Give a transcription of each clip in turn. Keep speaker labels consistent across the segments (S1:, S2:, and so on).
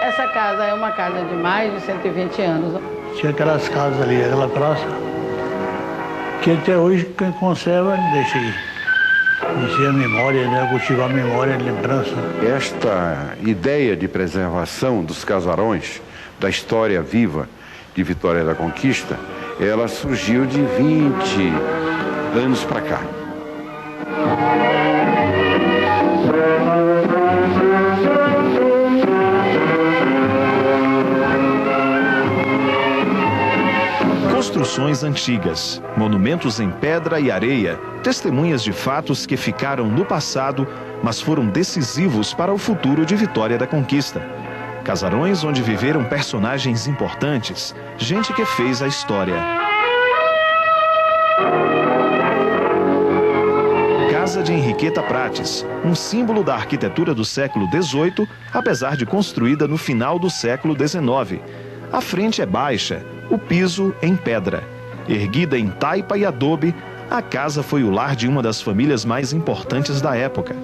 S1: Essa casa é uma casa de mais de 120 anos.
S2: Tinha aquelas casas ali, aquela praça, que até hoje quem conserva deixa aí. Deixa a memória, né? Cultivar a memória, a lembrança.
S3: Esta ideia de preservação dos casarões, da história viva de Vitória da Conquista, ela surgiu de 20 anos para cá.
S4: Construções antigas, monumentos em pedra e areia, testemunhas de fatos que ficaram no passado, mas foram decisivos para o futuro de Vitória da Conquista. Casarões onde viveram personagens importantes, gente que fez a história. Casa de Henriqueta Prates, um símbolo da arquitetura do século XVIII, apesar de construída no final do século XIX. A frente é baixa, o piso em pedra. Erguida em taipa e adobe, a casa foi o lar de uma das famílias mais importantes da época.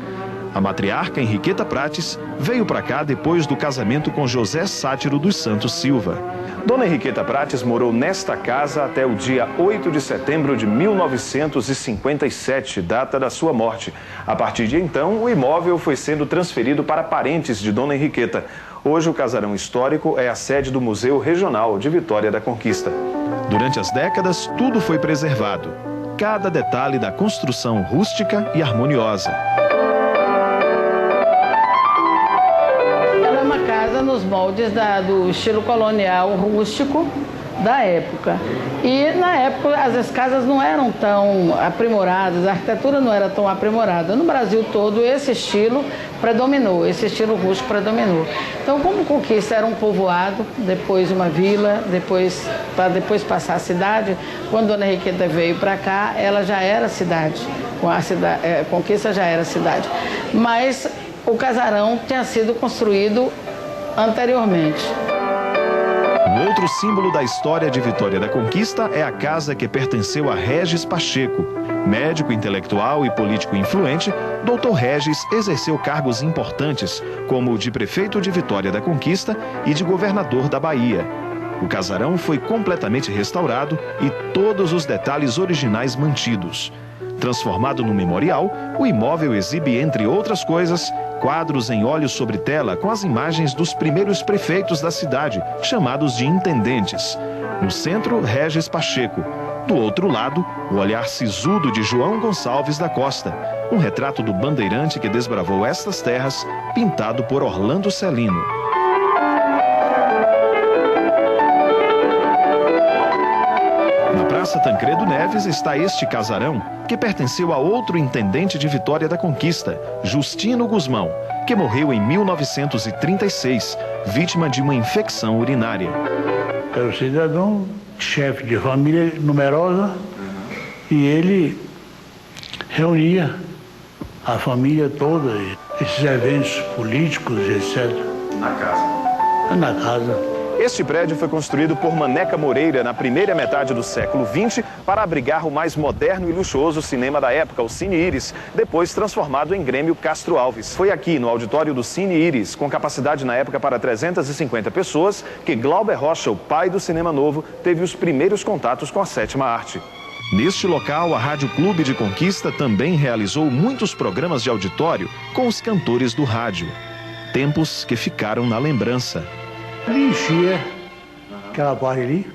S4: A matriarca Henriqueta Prates veio para cá depois do casamento com José Sátiro dos Santos Silva. Dona Henriqueta Prates morou nesta casa até o dia 8 de setembro de 1957, data da sua morte. A partir de então, o imóvel foi sendo transferido para parentes de Dona Henriqueta. Hoje, o casarão histórico é a sede do Museu Regional de Vitória da Conquista. Durante as décadas, tudo foi preservado. Cada detalhe da construção rústica e harmoniosa.
S1: Ela é uma casa nos moldes do estilo colonial rústico da época. E na época as casas não eram tão aprimoradas, a arquitetura não era tão aprimorada. No Brasil todo esse estilo predominou, esse estilo rústico predominou. Então, como Conquista era um povoado, depois uma vila, para depois passar a cidade, quando Dona Henriqueta veio para cá, ela já era cidade, Conquista já era cidade. Mas o casarão tinha sido construído anteriormente.
S4: Um outro símbolo da história de Vitória da Conquista é a casa que pertenceu a Régis Pacheco. Médico, intelectual e político influente, Dr. Régis exerceu cargos importantes, como o de prefeito de Vitória da Conquista e de governador da Bahia. O casarão foi completamente restaurado e todos os detalhes originais mantidos. Transformado num memorial, o imóvel exibe, entre outras coisas, quadros em óleo sobre tela com as imagens dos primeiros prefeitos da cidade, chamados de intendentes. No centro, Régis Pacheco. Do outro lado, o olhar sisudo de João Gonçalves da Costa, um retrato do bandeirante que desbravou estas terras, pintado por Orlando Celino. Na Praça Tancredo Neves está este casarão, que pertenceu a outro intendente de Vitória da Conquista, Justino Guzmão, que morreu em 1936, vítima de uma infecção urinária.
S2: Era um cidadão, chefe de família numerosa, e ele reunia a família toda, esses eventos políticos, etc.
S4: Na casa.
S2: Na casa.
S4: Este prédio foi construído por Maneca Moreira na primeira metade do século XX para abrigar o mais moderno e luxuoso cinema da época, o Cine Íris, depois transformado em Grêmio Castro Alves. Foi aqui, no auditório do Cine Íris, com capacidade na época para 350 pessoas, que Glauber Rocha, o pai do cinema novo, teve os primeiros contatos com a sétima arte. Neste local, a Rádio Clube de Conquista também realizou muitos programas de auditório com os cantores do rádio. Tempos que ficaram na lembrança.
S2: Ele enchia aquela parte ali,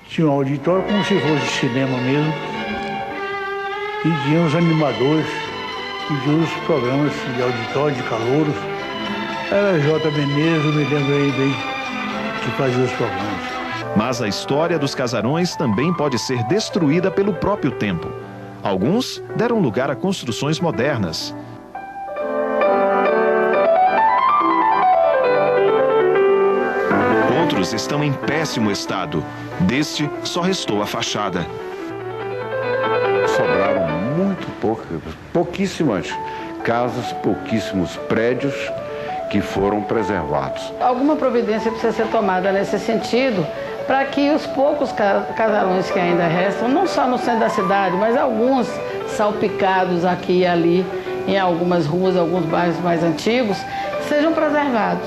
S2: tinha um auditório como se fosse cinema mesmo, e tinha os animadores, e tinha os programas de auditório, de calouros. Era J. Menezes, eu me lembro aí bem, que fazia os programas.
S4: Mas a história dos casarões também pode ser destruída pelo próprio tempo. Alguns deram lugar a construções modernas. Outros estão em péssimo estado. Deste, só restou a fachada.
S3: Sobraram pouquíssimas casas, pouquíssimos prédios que foram preservados.
S1: Alguma providência precisa ser tomada nesse sentido, para que os poucos casarões que ainda restam, não só no centro da cidade, mas alguns salpicados aqui e ali, em algumas ruas, alguns bairros mais antigos, sejam preservados.